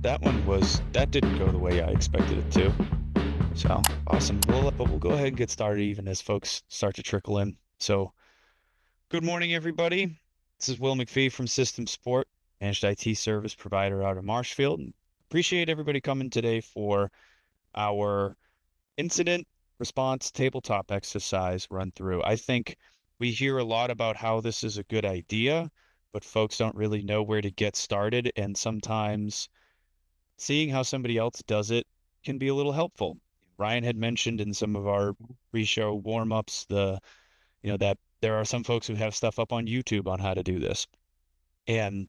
that didn't go the way I expected it to. So awesome. We'll go ahead and get started even as folks start to trickle in. So good morning, everybody. This is Will MacFee from System Support, managed IT service provider out of Marshfield. Appreciate everybody coming today for our incident response tabletop exercise run through. I think we hear a lot about how this is a good idea, but folks don't really know where to get started, and sometimes seeing how somebody else does it can be a little helpful. Ryan had mentioned in some of our pre-show warm-ups that there are some folks who have stuff up on YouTube on how to do this. And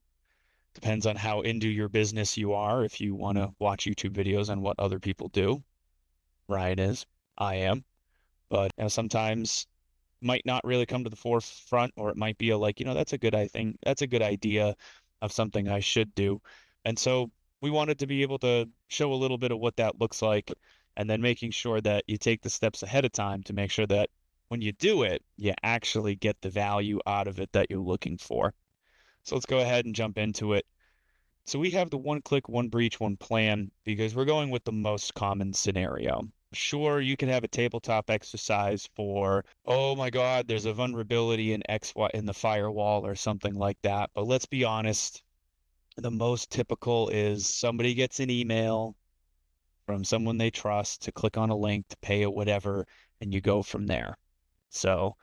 depends on how into your business you are if you want to watch YouTube videos on what other people do. Ryan is, I am, but sometimes might not really come to the forefront, or it might be that's a that's a good idea of something I should do. And so we wanted to be able to show a little bit of what that looks like, and then making sure that you take the steps ahead of time to make sure that when you do it, you actually get the value out of it that you're looking for. So let's go ahead and jump into it. So we have the one click, one breach, one plan because we're going with the most common scenario. Sure, you can have a tabletop exercise for, oh my God, there's a vulnerability in in the firewall or something like that. But let's be honest, the most typical is somebody gets an email from someone they trust to click on a link to pay it, whatever, and you go from there. So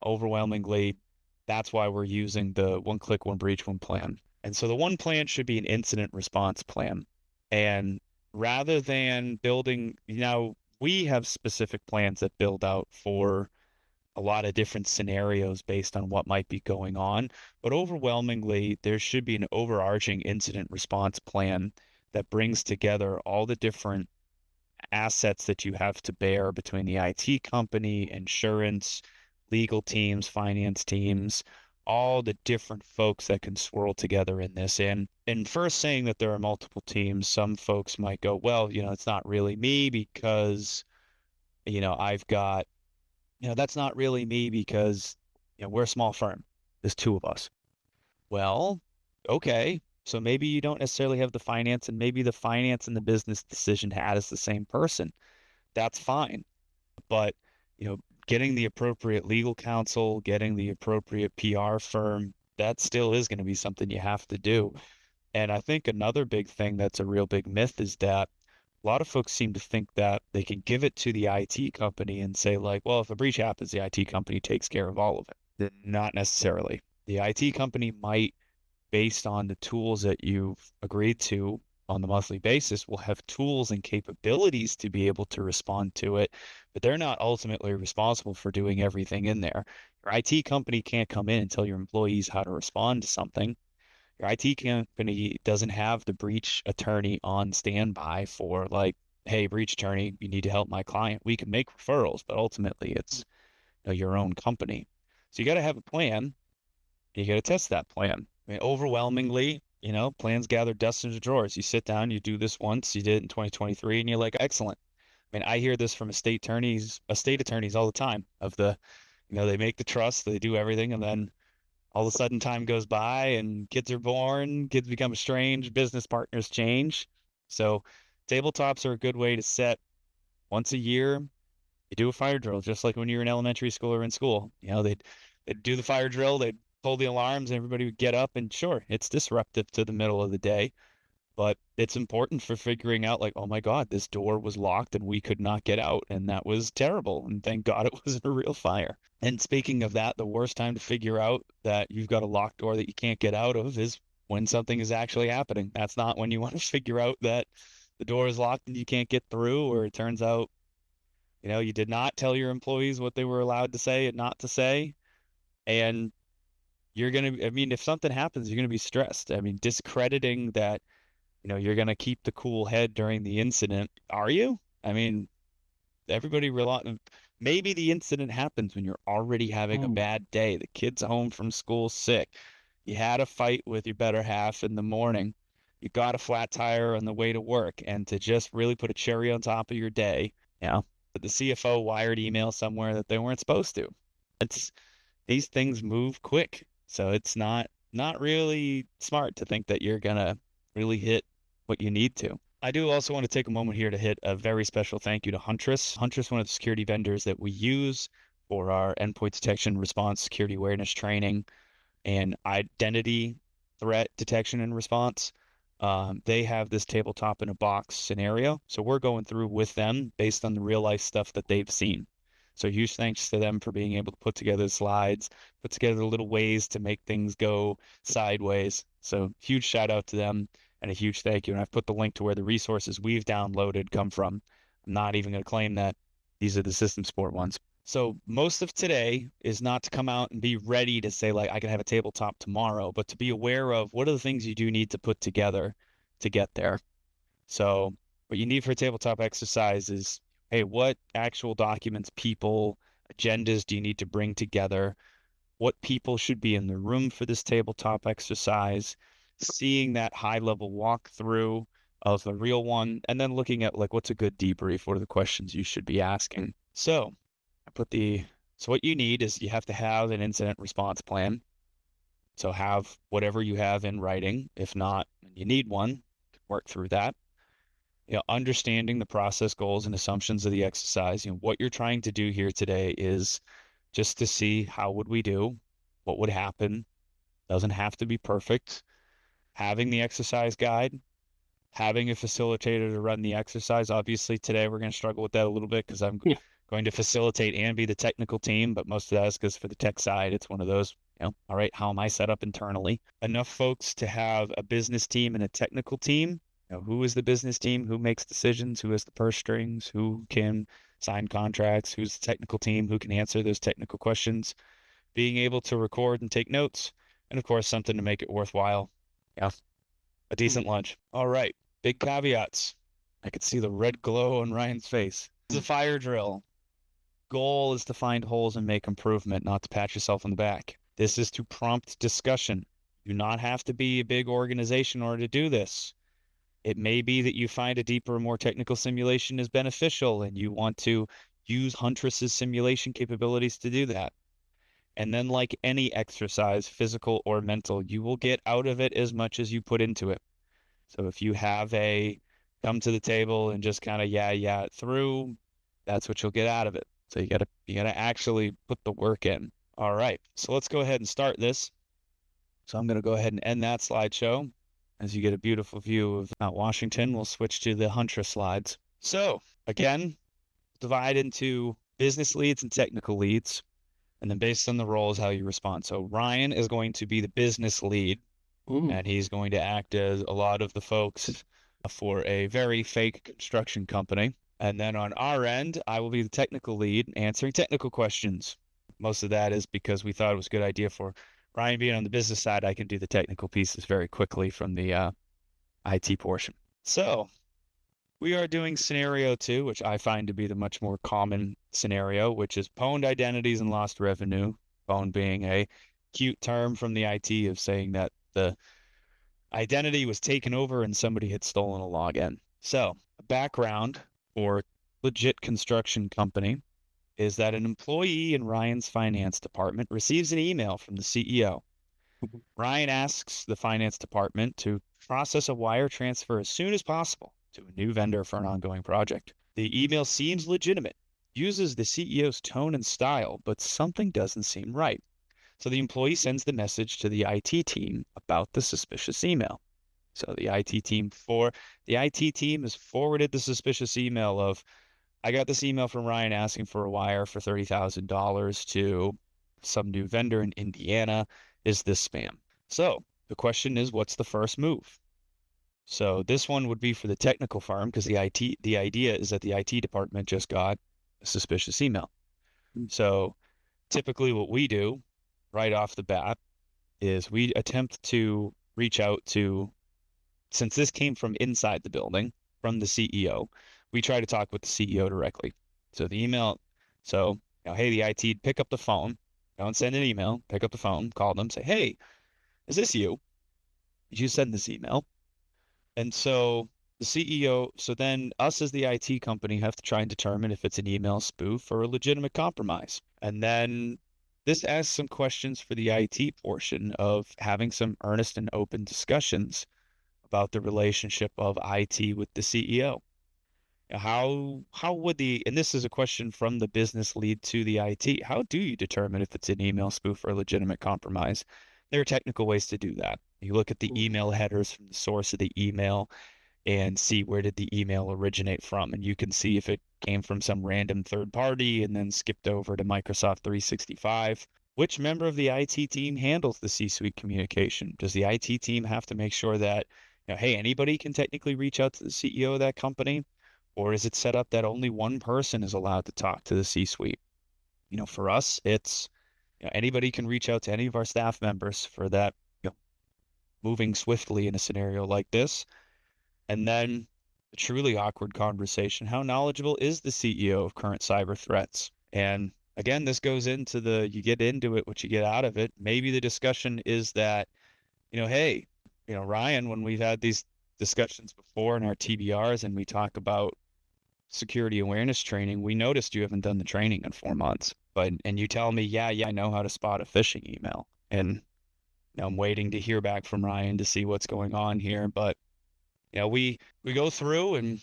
overwhelmingly, that's why we're using the one click, one breach, one plan. And so the one plan should be an incident response plan. And rather than building, we have specific plans that build out for a lot of different scenarios based on what might be going on. But overwhelmingly, there should be an overarching incident response plan that brings together all the different assets that you have to bear between the IT company, insurance, legal teams, finance teams, all the different folks that can swirl together in this. And first saying that there are multiple teams, some folks might go, well, it's not really me because, I've got, that's not really me because, we're a small firm. There's two of us. Well, okay. So maybe you don't necessarily have the finance, and maybe the finance and the business decision hat is the same person. That's fine. But, getting the appropriate legal counsel, getting the appropriate PR firm, that still is going to be something you have to do. And I think another big thing that's a real big myth is that a lot of folks seem to think that they can give it to the IT company and say, like, well, if a breach happens, the IT company takes care of all of it. Not necessarily. The IT company might, based on the tools that you've agreed to on the monthly basis, will have tools and capabilities to be able to respond to it, but they're not ultimately responsible for doing everything in there. Your IT company can't come in and tell your employees how to respond to something. Your IT company doesn't have the breach attorney on standby for, like, hey, breach attorney, you need to help my client. We can make referrals, but ultimately it's your own company. So you got to have a plan. You got to test that plan. I mean, overwhelmingly, plans gather dust into drawers. You sit down, you do this once, you did it in 2023, and you're like, excellent. I mean, I hear this from estate attorneys all the time of they make the trust, they do everything, and then all of a sudden time goes by and kids are born, kids become estranged, business partners change. So tabletops are a good way to set once a year. You do a fire drill, just like when you were in elementary school or in school. They'd do the fire drill, they'd pull the alarms, and everybody would get up, and sure, it's disruptive to the middle of the day, but it's important for figuring out, like, oh my God, this door was locked and we could not get out, and that was terrible. And thank God it wasn't a real fire. And speaking of that, the worst time to figure out that you've got a locked door that you can't get out of is when something is actually happening. That's not when you want to figure out that the door is locked and you can't get through, or it turns out, you did not tell your employees what they were allowed to say and not to say. And I mean, if something happens, you're going to be stressed. I mean, discrediting that, you're going to keep the cool head during the incident. Are you? I mean, maybe the incident happens when you're already having a bad day. The kid's home from school sick. You had a fight with your better half in the morning. You got a flat tire on the way to work. And to just really put a cherry on top of your day, the CFO wired email somewhere that they weren't supposed to. These things move quick. So it's not really smart to think that you're gonna really hit what you need to. I do also want to take a moment here to hit a very special thank you to Huntress. Huntress, one of the security vendors that we use for our endpoint detection response, security awareness training, and identity threat detection and response. They have this tabletop in a box scenario. So we're going through with them based on the real life stuff that they've seen. So huge thanks to them for being able to put together slides, put together little ways to make things go sideways. So huge shout out to them and a huge thank you. And I've put the link to where the resources we've downloaded come from. I'm not even going to claim that these are the system support ones. So most of today is not to come out and be ready to say like I can have a tabletop tomorrow, but to be aware of what are the things you do need to put together to get there. So what you need for a tabletop exercise is, hey, what actual documents, people, agendas do you need to bring together? What people should be in the room for this tabletop exercise? Seeing that high level walkthrough of the real one, and then looking at like what's a good debrief, what are the questions you should be asking. So what you need is you have to have an incident response plan. So have whatever you have in writing. If not, you need one, work through that. Understanding the process, goals, and assumptions of the exercise. What you're trying to do here today is just to see how would we do, what would happen. Doesn't have to be perfect. Having the exercise guide, having a facilitator to run the exercise. Obviously, today we're going to struggle with that a little bit because I'm going to facilitate and be the technical team, but most of that is because for the tech side, it's one of those, all right, how am I set up internally? Enough folks to have a business team and a technical team. Who is the business team? Who makes decisions? Who has the purse strings? Who can sign contracts? Who's the technical team? Who can answer those technical questions? Being able to record and take notes, and of course, something to make it worthwhile. Yeah, a decent lunch. All right, big caveats. I could see the red glow on Ryan's face. It's a fire drill. Goal is to find holes and make improvement, not to pat yourself on the back. This is to prompt discussion. You do not have to be a big organization in order to do this. It may be that you find a deeper, more technical simulation is beneficial and you want to use Huntress's simulation capabilities to do that. And then like any exercise, physical or mental, you will get out of it as much as you put into it. So if you have a come to the table and just kind of yeah it through, that's what you'll get out of it. So you gotta actually put the work in. All right, so let's go ahead and start this. So I'm gonna go ahead and end that slideshow. As you get a beautiful view of Mount Washington, we'll switch to the Huntress slides. So again, divide into business leads and technical leads, and then based on the roles, how you respond. So Ryan is going to be the business lead, and he's going to act as a lot of the folks for a very fake construction company. And then on our end, I will be the technical lead, answering technical questions. Most of that is because we thought it was a good idea for Ryan being on the business side. I can do the technical pieces very quickly from the IT portion. So we are doing scenario 2, which I find to be the much more common scenario, which is pwned identities and lost revenue. Pwned being a cute term from the IT of saying that the identity was taken over and somebody had stolen a login. So background for legit construction company is that an employee in Ryan's finance department receives an email from the CEO. Ryan asks the finance department to process a wire transfer as soon as possible to a new vendor for an ongoing project. The email seems legitimate, uses the CEO's tone and style, but something doesn't seem right. So the employee sends the message to the IT team about the suspicious email. So the IT team has forwarded the suspicious email of, I got this email from Ryan asking for a wire for $30,000 to some new vendor in Indiana. Is this spam? So the question is, what's the first move? So this one would be for the technical firm because the idea is that the IT department just got a suspicious email. So typically what we do right off the bat is we attempt to reach out to, since this came from inside the building, from the CEO, we try to talk with the CEO directly. So the email, hey, the IT, pick up the phone, don't send an email, pick up the phone, call them, say, hey, is this you? Did you send this email? And so the CEO, so then us as the IT company have to try and determine if it's an email spoof or a legitimate compromise. And then this asks some questions for the IT portion of having some earnest and open discussions about the relationship of IT with the CEO. How would and this is a question from the business lead to the IT, how do you determine if it's an email spoof or a legitimate compromise? There are technical ways to do that. You look at the email headers from the source of the email and see where did the email originate from. And you can see if it came from some random third party and then skipped over to Microsoft 365. Which member of the IT team handles the C-suite communication? Does the IT team have to make sure that, hey, anybody can technically reach out to the CEO of that company? Or is it set up that only one person is allowed to talk to the C-suite? For us, it's anybody can reach out to any of our staff members for that, moving swiftly in a scenario like this. And then the truly awkward conversation, how knowledgeable is the CEO of current cyber threats? And again, this goes into you get into it, what you get out of it. Maybe the discussion is that, hey, Ryan, when we've had these discussions before in our TBRs and we talk about security awareness training, we noticed you haven't done the training in 4 months. And you tell me, yeah, I know how to spot a phishing email. And I'm waiting to hear back from Ryan to see what's going on here. But we go through and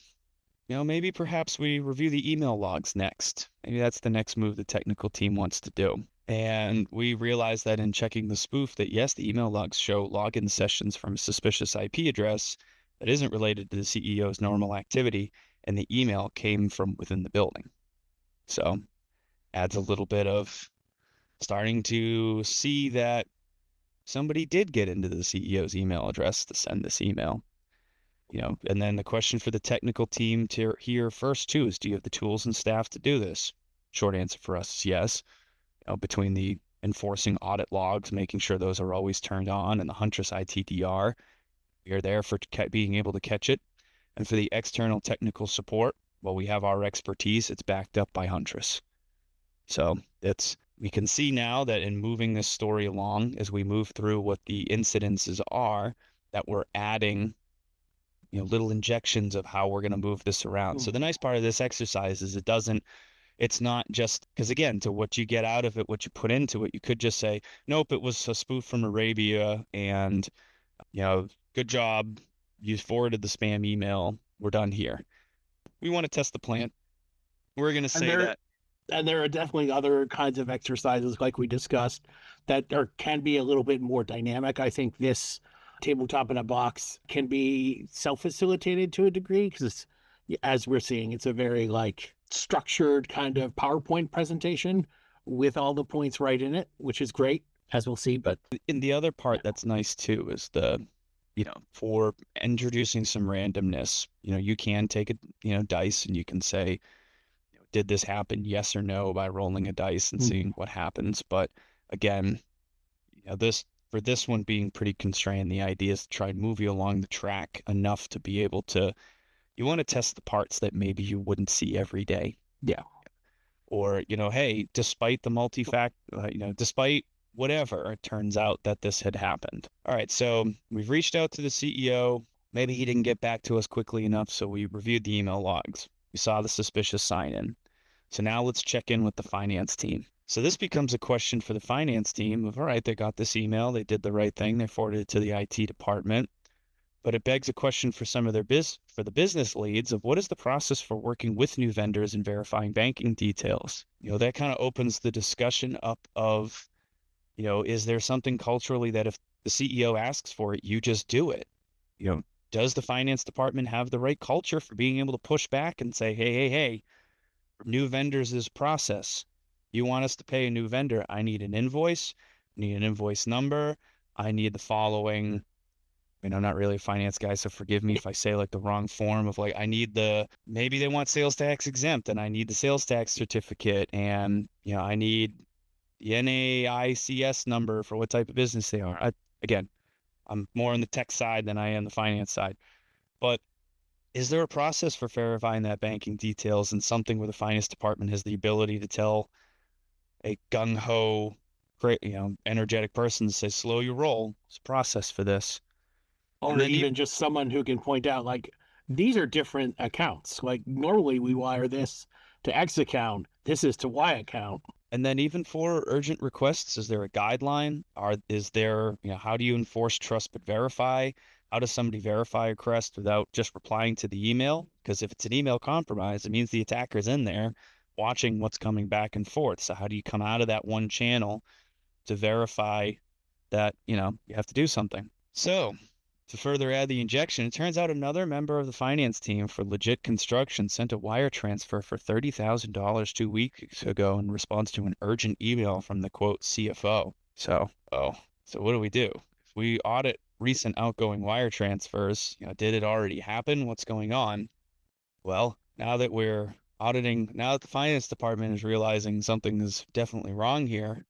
maybe perhaps we review the email logs next. Maybe that's the next move the technical team wants to do. And we realize that in checking the spoof that yes, the email logs show login sessions from a suspicious IP address that isn't related to the CEO's normal activity, and the email came from within the building. So adds a little bit of starting to see that somebody did get into the CEO's email address to send this email. And then the question for the technical team to hear first too is, do you have the tools and staff to do this? Short answer for us is yes. Between the enforcing audit logs, making sure those are always turned on, and the Huntress ITDR, we are there for being able to catch it. And for the external technical support, well, we have our expertise. It's backed up by Huntress. So we can see now that in moving this story along, as we move through what the incidences are, that we're adding little injections of how we're going to move this around. So the nice part of this exercise is it's not just, because again, to what you get out of it, what you put into it, you could just say, nope, it was a spoof from Arabia and, good job. You forwarded the spam email. We're done here. We want to test the plan. We're going to say that. And there are definitely other kinds of exercises like we discussed that can be a little bit more dynamic. I think this tabletop in a box can be self-facilitated to a degree because, as we're seeing, it's a very structured kind of PowerPoint presentation with all the points right in it, which is great, as we'll see. But in the other part that's nice too is for introducing some randomness, you can take a, dice and you can say, did this happen? Yes or no, by rolling a dice and seeing what happens. But again, for this one being pretty constrained, the idea is to try and move you along the track enough to be able to, you want to test the parts that maybe you wouldn't see every day. Yeah. Or, hey, despite the despite whatever, it turns out that this had happened. All right, so we've reached out to the CEO. Maybe he didn't get back to us quickly enough, so we reviewed the email logs. We saw the suspicious sign-in. So now let's check in with the finance team. So this becomes a question for the finance team of, all right, they got this email, they did the right thing, they forwarded it to the IT department. But it begs a question for some of for the business leads of what is the process for working with new vendors and verifying banking details? That kind of opens the discussion up of, is there something culturally that if the CEO asks for it, you just do it? Does the finance department have the right culture for being able to push back and say, hey, new vendors is process. You want us to pay a new vendor? I need an invoice. I need an invoice number. I need the following. I'm not really a finance guy, so forgive me if I say the wrong form of I need maybe they want sales tax exempt and I need the sales tax certificate and, I need the NAICS number for what type of business they are. Again, I'm more on the tech side than I am the finance side. But is there a process for verifying that banking details and something where the finance department has the ability to tell a gung-ho, great, energetic person to say, slow your roll. There's a process for this. Or even just someone who can point out, these are different accounts. Normally we wire this to X account. This is to Y account. And then even for urgent requests, is there a guideline? Is there, how do you enforce trust but verify? how does somebody verify a request without just replying to the email? Because if it's an email compromise, it means the attacker's in there watching what's coming back and forth. So how do you come out of that one channel to verify that, you have to do something? So to further add the injection, it turns out another member of the finance team for Legit Construction sent a wire transfer for $30,000 2 weeks ago in response to an urgent email from the quote CFO. So what do? If we audit recent outgoing wire transfers, did it already happen? What's going on? Well, now that we're auditing, now that the finance department is realizing something is definitely wrong here,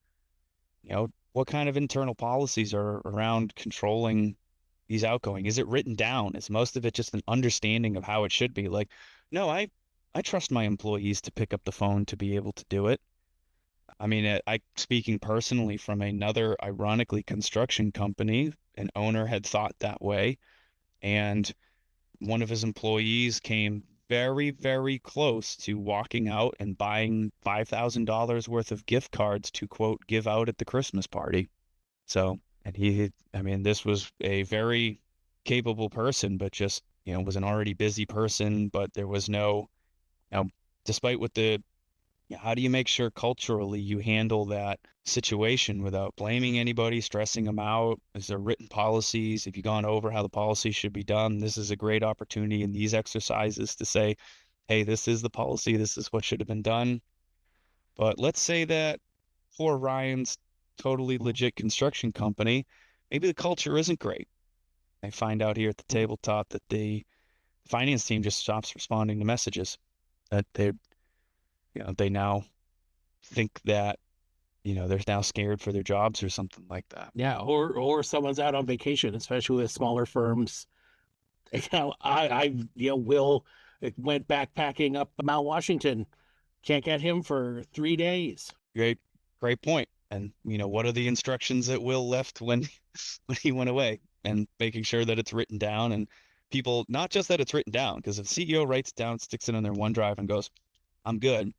what kind of internal policies are around controlling these outgoing? Is it written down? Is most of it just an understanding of how it should be? Like, no, I trust my employees to pick up the phone to be able to do it. I mean, I speaking personally from another, ironically, construction company, an owner had thought that way, and one of his employees came very, very close to walking out and buying $5,000 worth of gift cards to quote give out at the Christmas party. So, and I mean, this was a very capable person, but just, was an already busy person, but there was no, despite what how do you make sure culturally you handle that situation without blaming anybody, stressing them out? Is there written policies? Have you gone over how the policy should be done? This is a great opportunity in these exercises to say, hey, this is the policy. This is what should have been done. But let's say that poor Ryan's totally legit construction company, maybe the culture isn't great. I find out here at the tabletop that the finance team just stops responding to messages, that they now think that they're now scared for their jobs or something like that. Yeah, or someone's out on vacation, especially with smaller firms. Will went backpacking up Mount Washington. Can't get him for 3 days. Great point. And what are the instructions that Will left when he went away? And making sure that it's written down, and people, not just that it's written down, because if the CEO writes it down, sticks it on their OneDrive and goes, I'm good,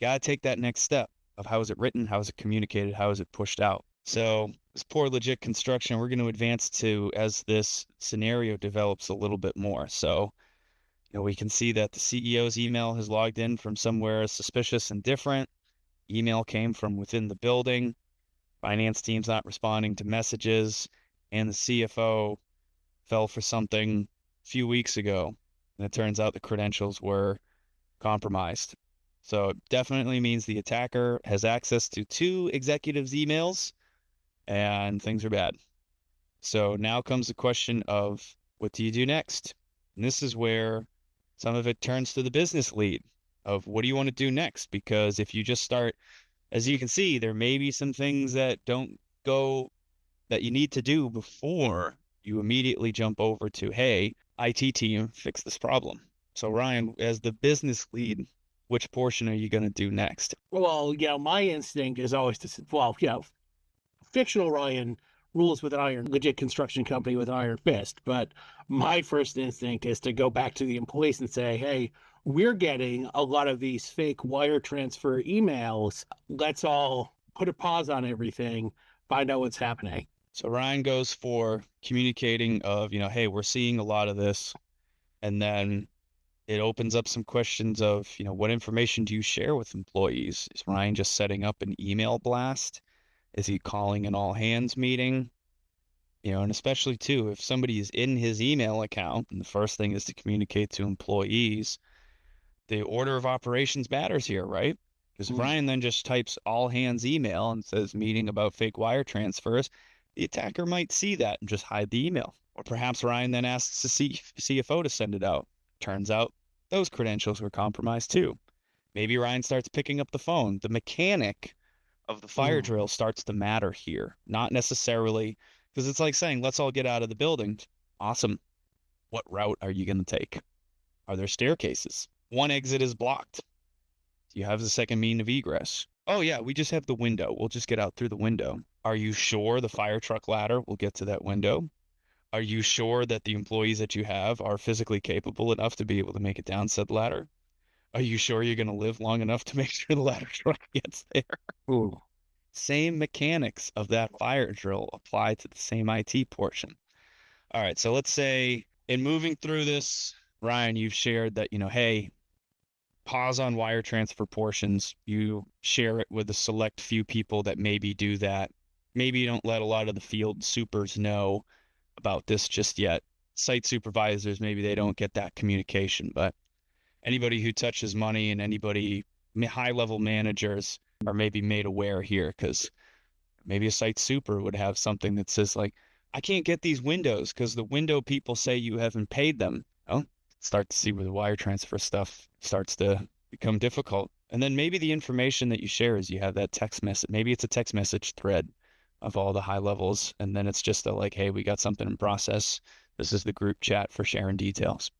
gotta take that next step of how is it written, how is it communicated, how is it pushed out. So this poor legit construction, we're going to advance to as this scenario develops a little bit more. So we can see that the CEO's email has logged in from somewhere suspicious and different. Email came from within the building. Finance team's not responding to messages, and the CFO fell for something a few weeks ago, and it turns out the credentials were compromised. So it definitely means the attacker has access to two executives' emails, and things are bad. So now comes the question of what do you do next? And this is where some of it turns to the business lead of what do you want to do next? Because if you just start, as you can see, there may be some things that don't go that you need to do before you immediately jump over to, hey, IT team, fix this problem. So Ryan, as the business lead, which portion are you going to do next? Well, my instinct is always to, fictional Ryan rules with an iron, legit construction company with an iron fist. But my first instinct is to go back to the employees and say, hey, we're getting a lot of these fake wire transfer emails. Let's all put a pause on everything, find out what's happening. So Ryan goes for communicating of, hey, we're seeing a lot of this. And then it opens up some questions of, what information do you share with employees? Is Ryan just setting up an email blast? Is he calling an all hands meeting? And especially too, if somebody is in his email account and the first thing is to communicate to employees, the order of operations matters here, right? Because if Ryan then just types all hands email and says meeting about fake wire transfers, the attacker might see that and just hide the email. Or perhaps Ryan then asks the CFO to send it out. Turns out those credentials were compromised too. Maybe Ryan starts picking up the phone. The mechanic of the fire drill starts to matter here, not necessarily because it's like saying, let's all get out of the building. Awesome. What route are you going to take? Are there staircases? One exit is blocked. Do you have the second mean of egress? Oh yeah, we just have the window. We'll just get out through the window. Are you sure the fire truck ladder will get to that window? Are you sure that the employees that you have are physically capable enough to be able to make it down said ladder? Are you sure you're going to live long enough to make sure the ladder truck gets there? Ooh. Same mechanics of that fire drill apply to the same IT portion. All right. So let's say in moving through this, Ryan, you've shared that, hey, pause on wire transfer portions. You share it with a select few people that maybe do that. Maybe you don't let a lot of the field supers know about this just yet. Site supervisors, maybe they don't get that communication, but anybody who touches money and anybody high level managers are maybe made aware here because maybe a site super would have something that says like, I can't get these windows because the window people say you haven't paid them. Oh, start to see where the wire transfer stuff starts to become difficult. And then maybe the information that you share is you have that text message. Maybe it's a text message thread of all the high levels. And then it's just a like, hey, we got something in process. This is the group chat for sharing details.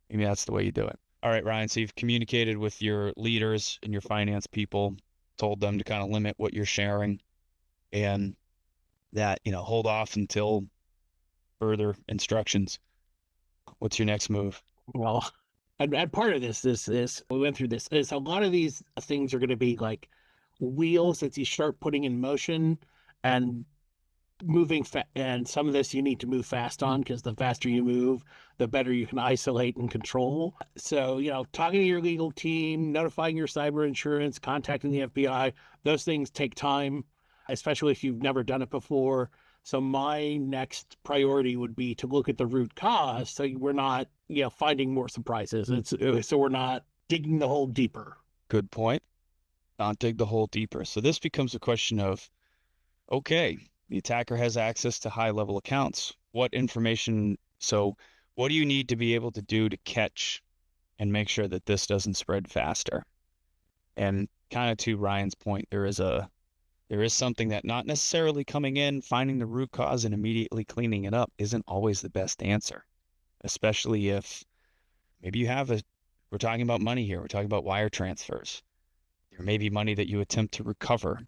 Maybe that's the way you do it. All right, Ryan. So you've communicated with your leaders and your finance people, told them to kind of limit what you're sharing and that, hold off until further instructions. What's your next move? Well, and part of this, we went through this, is a lot of these things are going to be like wheels that you start putting in motion and and some of this you need to move fast on because the faster you move, the better you can isolate and control. So, talking to your legal team, notifying your cyber insurance, contacting the FBI, those things take time, especially if you've never done it before. So my next priority would be to look at the root cause so we're not, finding more surprises. So we're not digging the hole deeper. Good point. Not dig the hole deeper. So this becomes a question of, okay, the attacker has access to high level accounts. What information? So what do you need to be able to do to catch and make sure that this doesn't spread faster? And kind of to Ryan's point, there is something that not necessarily coming in, finding the root cause and immediately cleaning it up isn't always the best answer, especially if maybe we're talking about money here. We're talking about wire transfers. There may be money that you attempt to recover.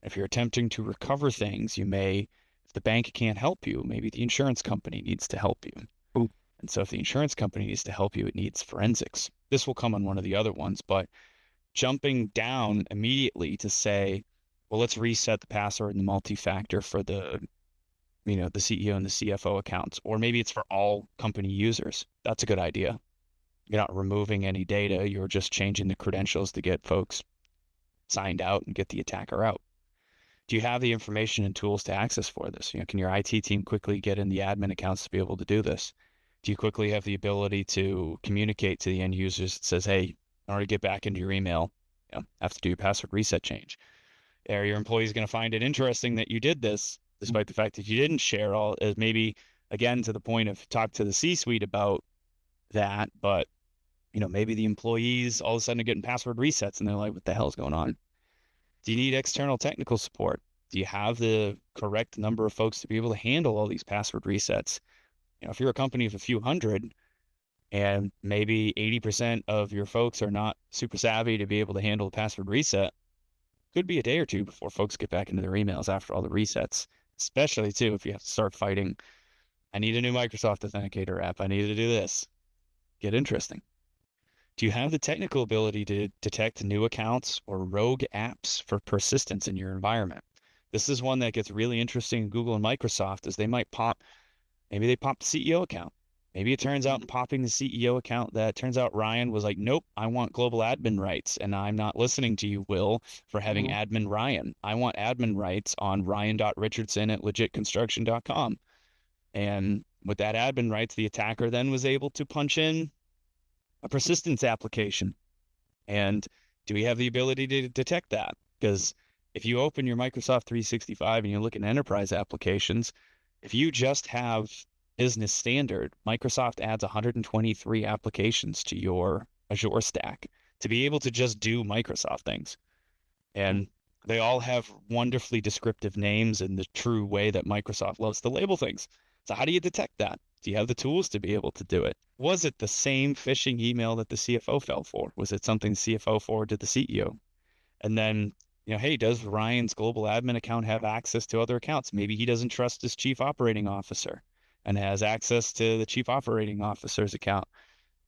If you're attempting to recover things, if the bank can't help you, maybe the insurance company needs to help you. Ooh. And so if the insurance company needs to help you, it needs forensics. This will come on one of the other ones, but jumping down immediately to say, well, let's reset the password and the multi-factor for the CEO and the CFO accounts, or maybe it's for all company users. That's a good idea. You're not removing any data. You're just changing the credentials to get folks signed out and get the attacker out. Do you have the information and tools to access for this? Can your IT team quickly get in the admin accounts to be able to do this? Do you quickly have the ability to communicate to the end users that says, hey, in order to get back into your email, have to do your password reset change? Are your employees going to find it interesting that you did this, despite the fact that you didn't share all, as maybe, again, to the point of talk to the C-suite about that, but, maybe the employees all of a sudden are getting password resets and they're like, what the hell is going on? Do you need external technical support? Do you have the correct number of folks to be able to handle all these password resets? If you're a company of a few hundred and maybe 80% of your folks are not super savvy to be able to handle the password reset, could be a day or two before folks get back into their emails after all the resets, especially too if you have to start fighting, I need a new Microsoft Authenticator app. I need to do this. Get interesting. Do you have the technical ability to detect new accounts or rogue apps for persistence in your environment? This is one that gets really interesting in Google and Microsoft as maybe they pop the CEO account. Maybe it turns out in popping the CEO account that turns out Ryan was like, nope, I want global admin rights. And I'm not listening to you, Will, for having admin Ryan. I want admin rights on ryan.richardson@legitconstruction.com. And with that admin rights, the attacker then was able to punch in a persistence application. And do we have the ability to detect that? Because if you open your Microsoft 365 and you look at enterprise applications, if you just have business standard, Microsoft adds 123 applications to your Azure stack to be able to just do Microsoft things. And they all have wonderfully descriptive names in the true way that Microsoft loves to label things. So how do you detect that? Do you have the tools to be able to do it? Was it the same phishing email that the CFO fell for? Was it something the CFO forwarded to the CEO? And then, hey, does Ryan's global admin account have access to other accounts? Maybe he doesn't trust his chief operating officer and has access to the chief operating officer's account.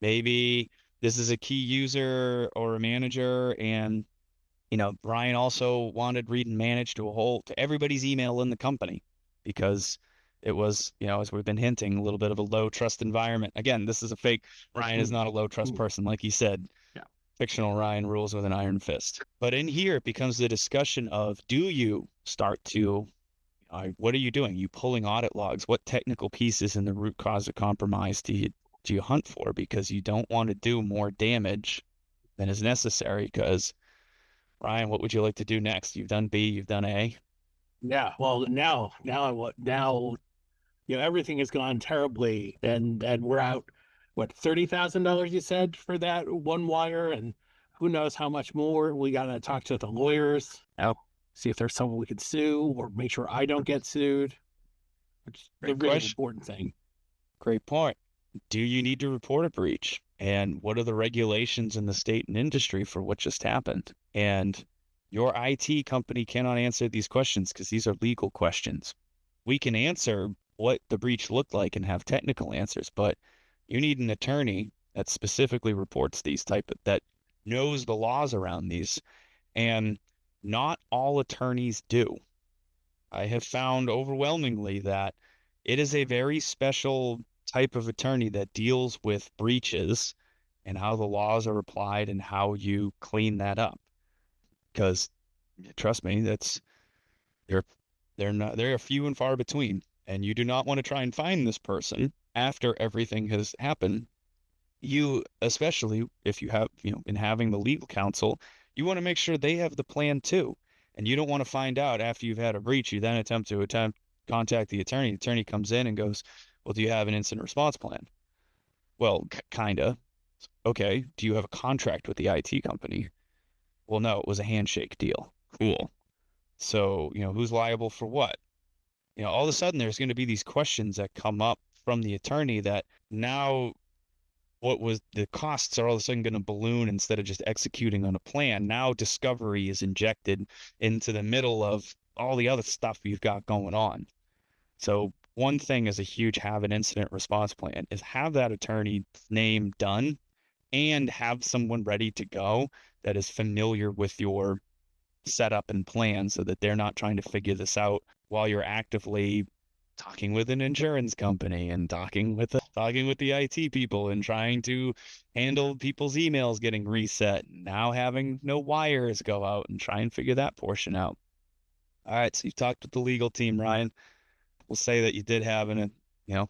Maybe this is a key user or a manager and Ryan also wanted read and manage to everybody's email in the company because it was, as we've been hinting, a little bit of a low trust environment. Again, this is a fake. Ryan is not a low trust person, like he said. Yeah. Fictional Ryan rules with an iron fist. But in here, it becomes the discussion of, do you start to, what are you doing? You pulling audit logs? What technical pieces in the root cause of compromise do you hunt for? Because you don't want to do more damage than is necessary. Because Ryan, what would you like to do next? You've done B, you've done A. Yeah. Well, now, everything has gone terribly, and we're out, what, $30,000 you said for that one wire, and who knows how much more. We got to talk to the lawyers, see if there's someone we could sue or make sure I don't get sued, which is a really important thing. Great point. Do you need to report a breach? And what are the regulations in the state and industry for what just happened? And your IT company cannot answer these questions because these are legal questions. We can answer what the breach looked like and have technical answers, but you need an attorney that specifically reports that knows the laws around these. And not all attorneys do. I have found overwhelmingly that it is a very special type of attorney that deals with breaches and how the laws are applied and how you clean that up. Because trust me, they're few and far between, and you do not want to try and find this person after everything has happened. You, especially if you have, in having the legal counsel, you want to make sure they have the plan too. And you don't want to find out after you've had a breach, you then attempt contact the attorney. The attorney comes in and goes, well, do you have an incident response plan? Well, kinda. Okay. Do you have a contract with the IT company? Well, no, it was a handshake deal. Cool. So, who's liable for what? All of a sudden there's going to be these questions that come up from the attorney that now what was the costs are all of a sudden going to balloon instead of just executing on a plan. Now discovery is injected into the middle of all the other stuff you've got going on. So one thing is a huge have an incident response plan is have that attorney's name done and have someone ready to go that is familiar with your setup and plan so that they're not trying to figure this out while you're actively talking with an insurance company and talking with the IT people and trying to handle people's emails getting reset, now having no wires go out and try and figure that portion out. All right, so you've talked with the legal team, Ryan. We'll say that you did have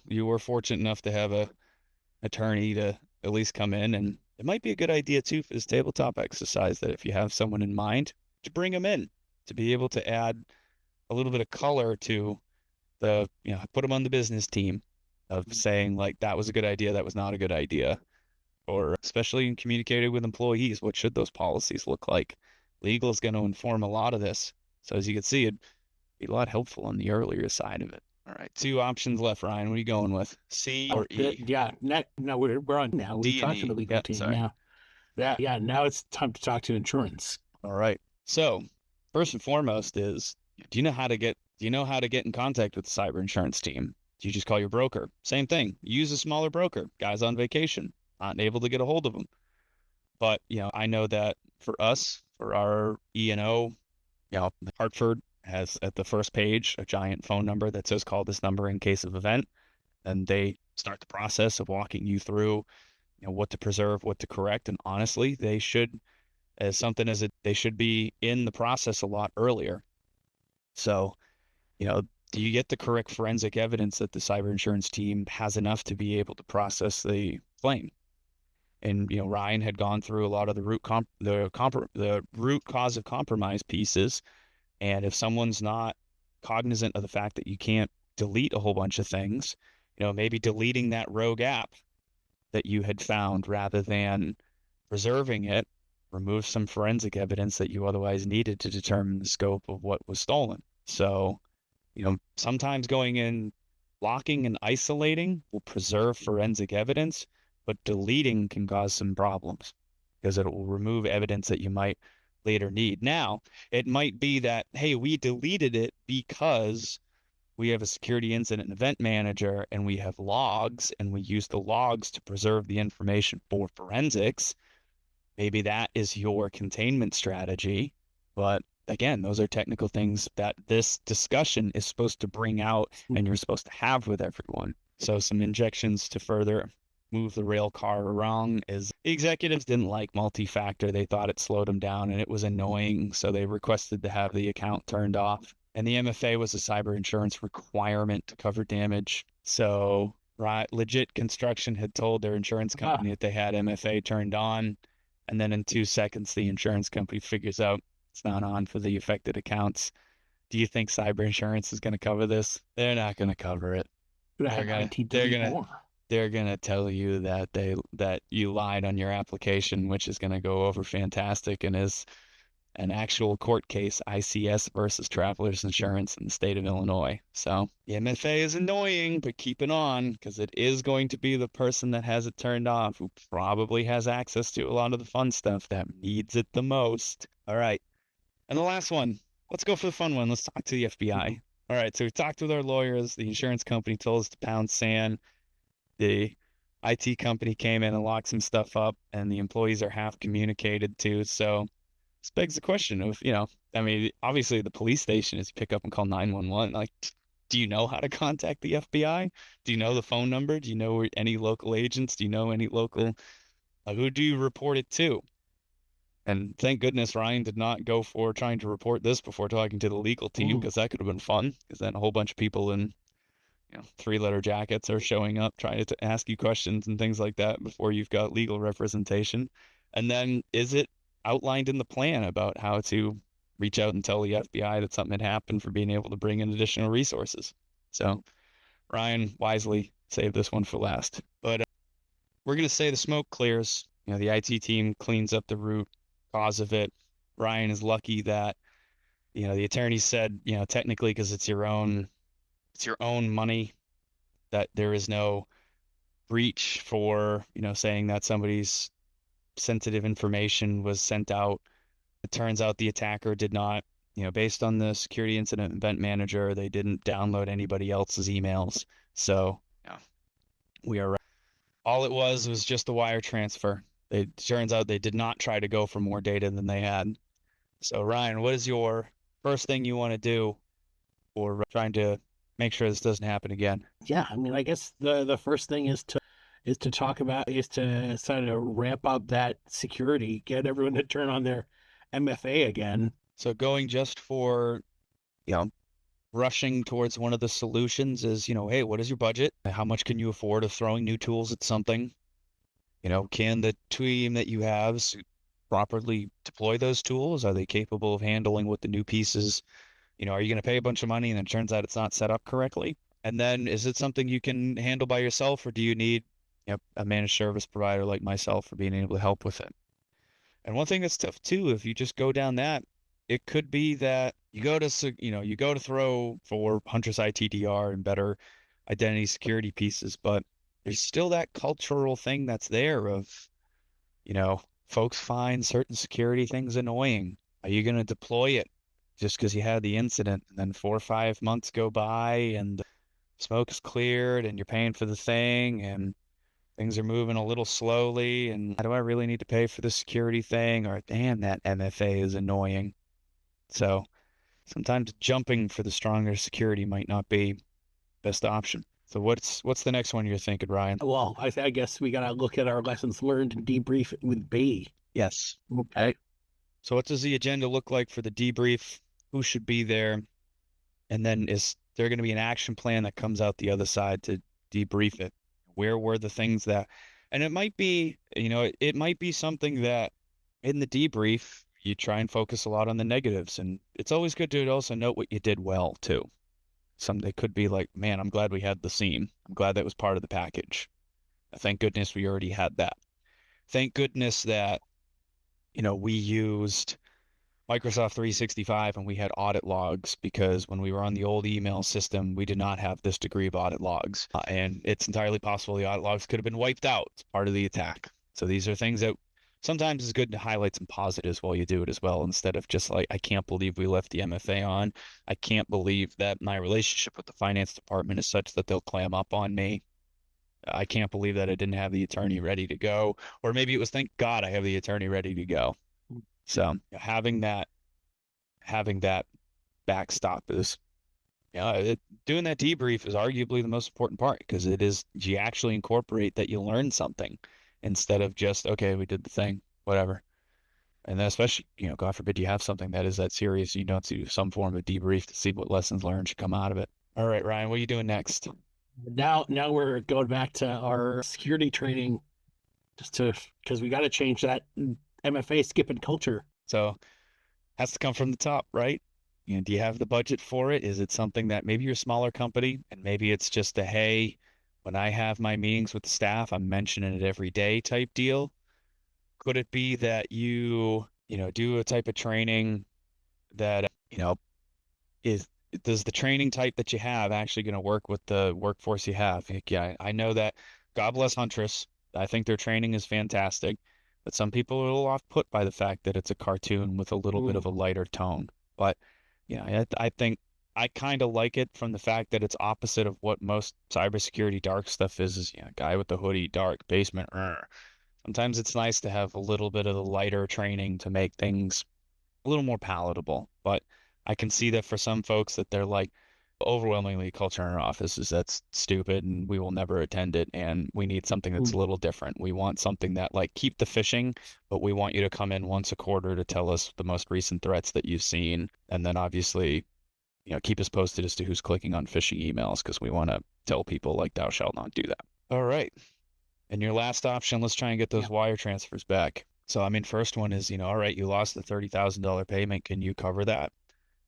you were fortunate enough to have a attorney to at least come in, and it might be a good idea too for this tabletop exercise that if you have someone in mind, to bring them in to be able to add a little bit of color to put them on the business team of saying like that was a good idea, that was not a good idea, or especially in communicating with employees, what should those policies look like? Legal is going to inform a lot of this. So as you can see, it'd be a lot helpful on the earlier side of it. All right, 2 options left, Ryan. What are you going with? C or E? No, we're on now. We've talked to the legal team now. Now it's time to talk to insurance. All right. So first and foremost is, do you know how to get in contact with the cyber insurance team? Do you just call your broker? Same thing. Use a smaller broker. Guy's on vacation, not able to get a hold of him. But, I know that for us, for our E&O, Hartford has at the first page a giant phone number that says call this number in case of event. And they start the process of walking you through, what to preserve, what to correct. And honestly, they should be in the process a lot earlier. So, do you get the correct forensic evidence that the cyber insurance team has enough to be able to process the claim? And, Ryan had gone through a lot of the root cause of compromise pieces. And if someone's not cognizant of the fact that you can't delete a whole bunch of things, maybe deleting that rogue app that you had found rather than preserving it, remove some forensic evidence that you otherwise needed to determine the scope of what was stolen. So, sometimes going in, locking and isolating will preserve forensic evidence, but deleting can cause some problems because it will remove evidence that you might later need. Now, it might be that, hey, we deleted it because we have a security incident and event manager and we have logs and we use the logs to preserve the information for forensics. Maybe that is your containment strategy, but again, those are technical things that this discussion is supposed to bring out and you're supposed to have with everyone. So some injections to further move the rail car around is the executives didn't like multi-factor. They thought it slowed them down and it was annoying. So they requested to have the account turned off. And the MFA was a cyber insurance requirement to cover damage. So right, legit construction had told their insurance company that they had MFA turned on. And then in 2 seconds, the insurance company figures out it's not on for the affected accounts. Do you think cyber insurance is going to cover this? They're not going to cover it. They're gonna tell you that you lied on your application, which is gonna go over fantastic and is an actual court case, ICS versus Travelers Insurance in the state of Illinois. So the MFA is annoying, but keep it on because it is going to be the person that has it turned off who probably has access to a lot of the fun stuff that needs it the most. All right. And the last one, let's go for the fun one. Let's talk to the FBI. All right. So we talked with our lawyers. The insurance company told us to pound sand. The IT company came in and locked some stuff up, and the employees are half communicated to. So this begs the question of, I mean, obviously the police station is pick up and call 911. Like, do you know how to contact the FBI? Do you know the phone number? Do you know any local agents? Do you know any local, who do you report it to? And thank goodness Ryan did not go for trying to report this before talking to the legal team, because that could have been fun, because then a whole bunch of people in 3-letter jackets are showing up trying to ask you questions and things like that before you've got legal representation. And then is it outlined in the plan about how to reach out and tell the FBI that something had happened for being able to bring in additional resources? So Ryan wisely saved this one for last. But we're going to say the smoke clears. The IT team cleans up the root cause of it. Ryan is lucky that, the attorney said, technically because it's your own money, that there is no breach for, saying that somebody's sensitive information was sent out. It turns out the attacker did not, based on the security incident event manager, they didn't download anybody else's emails. So we are, all it was just a wire transfer. It turns out they did not try to go for more data than they had. So Ryan, what is your first thing you want to do for trying to make sure this doesn't happen again? Yeah, I mean, I guess the first thing is to sort of ramp up that security, get everyone to turn on their MFA again. So going just for, rushing towards one of the solutions is, hey, what is your budget? How much can you afford of throwing new tools at something? Can the team that you have properly deploy those tools? Are they capable of handling what the new pieces? Are you going to pay a bunch of money and it turns out it's not set up correctly? And then is it something you can handle by yourself, or do you need a managed service provider like myself for being able to help with it? And one thing that's tough too, if you just go down that, it could be that you go to throw for Huntress ITDR and better identity security pieces, but there's still that cultural thing that's there of, folks find certain security things annoying. Are you going to deploy it just because you had the incident, and then 4 or 5 months go by and the smoke is cleared and you're paying for the thing and things are moving a little slowly, and do I really need to pay for the security thing? Or damn, that MFA is annoying. So sometimes jumping for the stronger security might not be best option. So what's the next one you're thinking, Ryan? Well, I guess we got to look at our lessons learned and debrief it with B. Yes. Okay. So what does the agenda look like for the debrief? Who should be there? And then is there going to be an action plan that comes out the other side to debrief it? Where were the things that, and it might be, it might be something that in the debrief, you try and focus a lot on the negatives. And it's always good to also note what you did well too. They could be like, man, I'm glad we had the scene. I'm glad that was part of the package. Thank goodness we already had that. Thank goodness that, we used Microsoft 365 and we had audit logs, because when we were on the old email system, we did not have this degree of audit logs. And it's entirely possible the audit logs could have been wiped out as part of the attack. So these are things that sometimes it's good to highlight some positives while you do it as well, instead of just like, I can't believe we left the MFA on. I can't believe that my relationship with the finance department is such that they'll clam up on me. I can't believe that I didn't have the attorney ready to go. Or maybe it was, thank God I have the attorney ready to go. So having that having that backstop is, doing that debrief is arguably the most important part because it is, you actually incorporate that you learn something instead of just, okay, we did the thing, whatever. And then especially, God forbid you have something that is that serious, you don't do some form of debrief to see what lessons learned should come out of it. All right, Ryan, what are you doing next? Now we're going back to our security training just to because we got to change that MFA skipping culture. So has to come from the top, right? Do you have the budget for it? Is it something that maybe you're a smaller company and maybe it's just a, hey, when I have my meetings with the staff, I'm mentioning it every day type deal? Could it be that do a type of training that, is does the training type that you have actually going to work with the workforce you have? Like, yeah, I know that, God bless Huntress. I think their training is fantastic, but some people are a little off put by the fact that it's a cartoon with a little bit of Mm. a lighter tone. But I think I kind of like it from the fact that it's opposite of what most cybersecurity dark stuff is guy with the hoodie, dark basement. Sometimes it's nice to have a little bit of the lighter training to make things a little more palatable. But I can see that for some folks that they're like, overwhelmingly culture in our office is that's stupid and we will never attend it and we need something that's a Mm. little different. We want something that like keep the phishing, but we want you to come in once a quarter to tell us the most recent threats that you've seen. And then obviously, keep us posted as to who's clicking on phishing emails because we want to tell people like thou shalt not do that. All right. And your last option, let's try and get those Yeah. wire transfers back. So, I mean, first one is, all right, you lost the $30,000 payment. Can you cover that?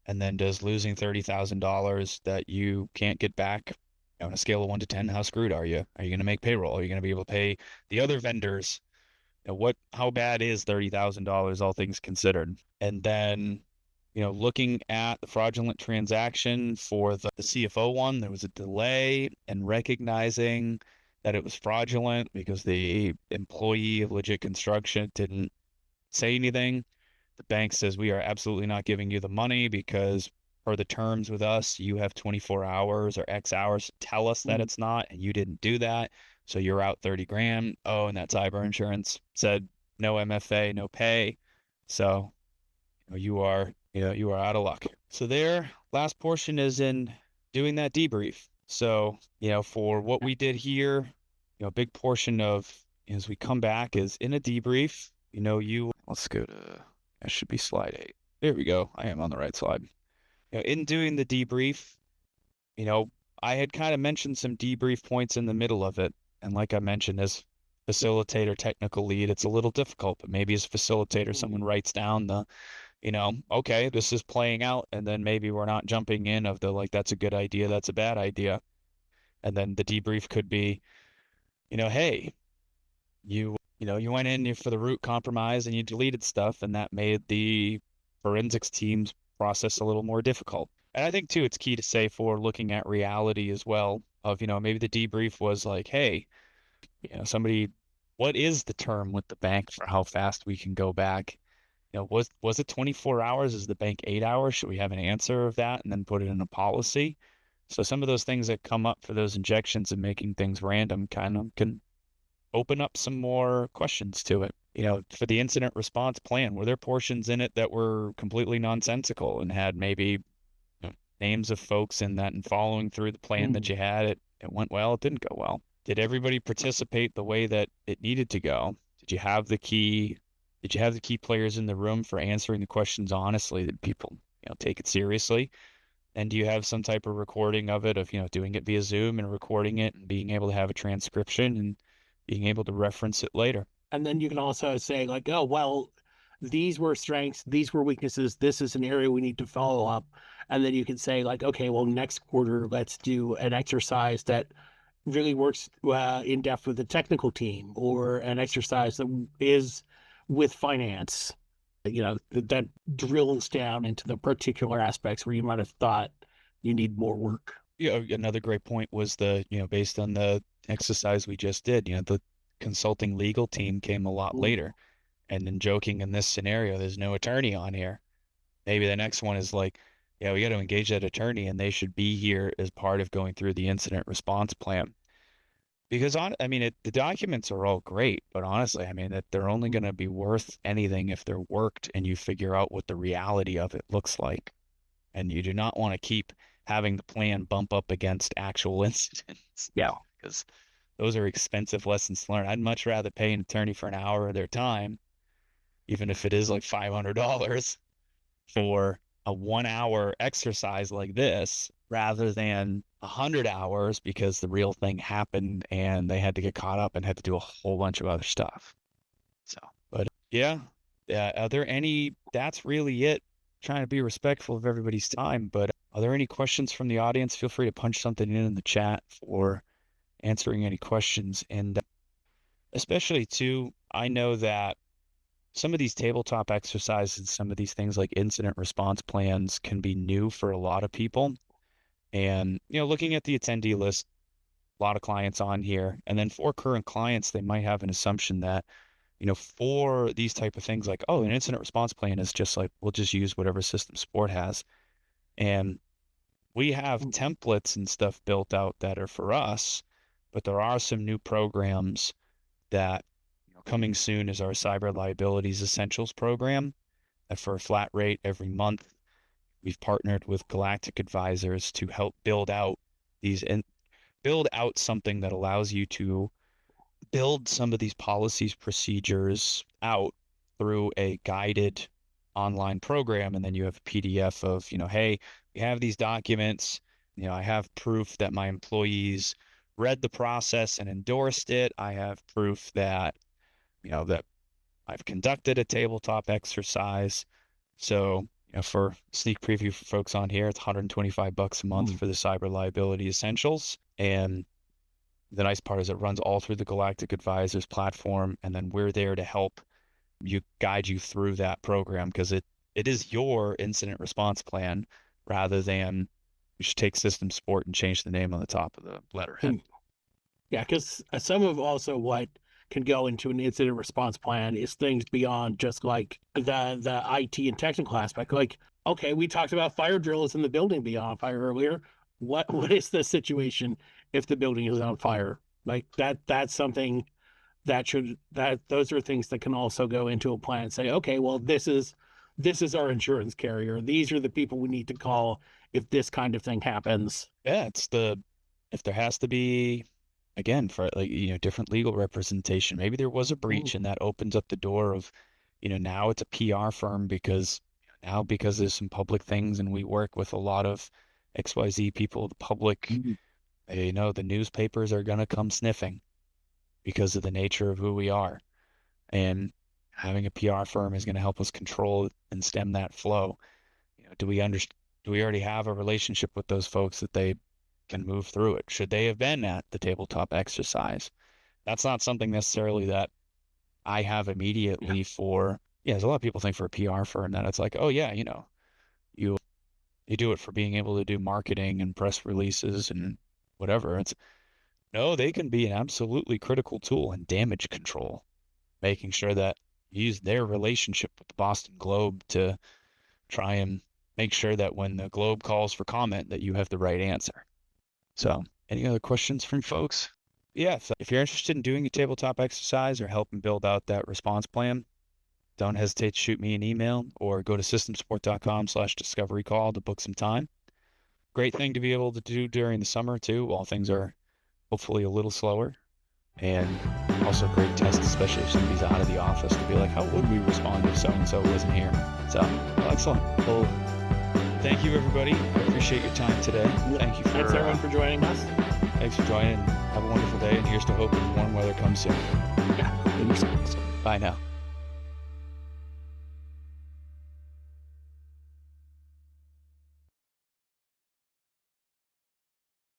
And then does losing $30,000 that you can't get back, on a scale of 1 to 10, how screwed are you? Are you going to make payroll? Are you going to be able to pay the other vendors? How bad is $30,000, all things considered? And then, looking at the fraudulent transaction for the CFO one, there was a delay and recognizing that it was fraudulent because the employee of Legit Construction didn't say anything. The bank says we are absolutely not giving you the money because per the terms with us, you have 24 hours or X hours to tell us that Mm. it's not, and you didn't do that. So you're out 30 grand. Oh, and that cyber insurance said no MFA, no pay. So you are out of luck. So there, last portion is in doing that debrief. So, for what we did here, a big portion of as we come back is in a debrief, let's go to, that should be slide 8. There we go. I am on the right slide. In doing the debrief, you know, I had kind of mentioned some debrief points in the middle of it. And like I mentioned, as facilitator, technical lead, it's a little difficult, but maybe as facilitator, someone Mm. writes down okay, this is playing out, and then maybe we're not jumping in of the like, that's a good idea, that's a bad idea. And then the debrief could be, hey, you went in for the root compromise and you deleted stuff, and that made the forensics team's process a little more difficult. And I think too, it's key to say for looking at reality as well of, maybe the debrief was like, hey, somebody, what is the term with the bank for how fast we can go back? Was it 24 hours? Is the bank 8 hours? Should we have an answer of that and then put it in a policy? So some of those things that come up for those injections and making things random kind of can open up some more questions to it. For the incident response plan, were there portions in it that were completely nonsensical and had maybe names of folks in that, and following through the plan that Mm. you had, it went well, it didn't go well? Did everybody participate the way that it needed to go? Did you have the key players in the room for answering the questions honestly? Did people, take it seriously? And do you have some type of recording of it, of, doing it via Zoom and recording it and being able to have a transcription and being able to reference it later? And then you can also say, like, oh, well, these were strengths, these were weaknesses, this is an area we need to follow up. And then you can say, like, okay, well, next quarter, let's do an exercise that really works in depth with the technical team, or an exercise that is with finance, that drills down into the particular aspects where you might have thought you need more work. Another great point was based on the exercise we just did, the consulting legal team came a lot Mm. later. And in joking in this scenario, there's no attorney on here. Maybe the next one is like, yeah, we got to engage that attorney and they should be here as part of going through the incident response plan. Because the documents are all great, but honestly, I mean, that they're only going to be worth anything if they're worked and you figure out what the reality of it looks like. And you do not want to keep having the plan bump up against actual incidents. Yeah. Because those are expensive lessons learned. I'd much rather pay an attorney for an hour of their time, even if it is like $500 for a 1 hour exercise like this, rather than 100 hours because the real thing happened and they had to get caught up and had to do a whole bunch of other stuff. So, but yeah, are there that's really it. Trying to be respectful of everybody's time, but are there any questions from the audience? Feel free to punch something in the chat for answering any questions. And especially too, I know that some of these tabletop exercises, some of these things like incident response plans can be new for a lot of people. And, looking at the attendee list, a lot of clients on here, and then for current clients, they might have an assumption that, for these type of things like, oh, an incident response plan is just like, we'll just use whatever system support has. And we have templates and stuff built out that are for us, but there are some new programs that coming soon is our Cyber Liabilities Essentials program. That for a flat rate every month, we've partnered with Galactic Advisors to help build out something that allows you to build some of these policies, procedures out through a guided online program. And then you have a PDF of, hey, we have these documents. I have proof that my employees read the process and endorsed it. I have proof that, that I've conducted a tabletop exercise. So, for sneak preview for folks on here, it's $125 a month for the Cyber Liability Essentials. And the nice part is it runs all through the Galactic Advisors platform, and then we're there to help you guide you through that program because it is your incident response plan rather than you should take system support and change the name on the top of the letterhead. Yeah, because some of also what can go into an incident response plan is things beyond just like the IT and technical aspect. Like, okay, we talked about fire drills in the building being on fire earlier. What is the situation if the building is on fire? Like that's something that those are things that can also go into a plan and say, okay, well, this is our insurance carrier. These are the people we need to call if this kind of thing happens. Yeah, if there has to be, again, for like, different legal representation, maybe there was a breach and that opens up the door of, now it's a PR firm because there's some public things and we work with a lot of XYZ people, the public, the newspapers are going to come sniffing because of the nature of who we are. And having a PR firm is going to help us control and stem that flow. Do we already have a relationship with those folks that they can move through it? Should they have been at the tabletop exercise? That's not something necessarily that I have immediately for, as a lot of people think for a PR firm that it's like, oh yeah, you do it for being able to do marketing and press releases and whatever. No, they can be an absolutely critical tool in damage control, making sure that you use their relationship with the Boston Globe to try and make sure that when the Globe calls for comment that you have the right answer. So, any other questions from folks? Yeah, so if you're interested in doing a tabletop exercise or helping build out that response plan, don't hesitate to shoot me an email or go to systemsupport.com/discovery call to book some time. Great thing to be able to do during the summer too, while things are hopefully a little slower. And also great test, especially if somebody's out of the office, to be like, how would we respond if so-and-so wasn't here? So, excellent. Well, thank you, everybody. I appreciate your time today. Thank you Thanks, everyone, for joining us. Thanks for joining. Have a wonderful day, and here's to hoping warm weather comes soon. Yeah. Bye now.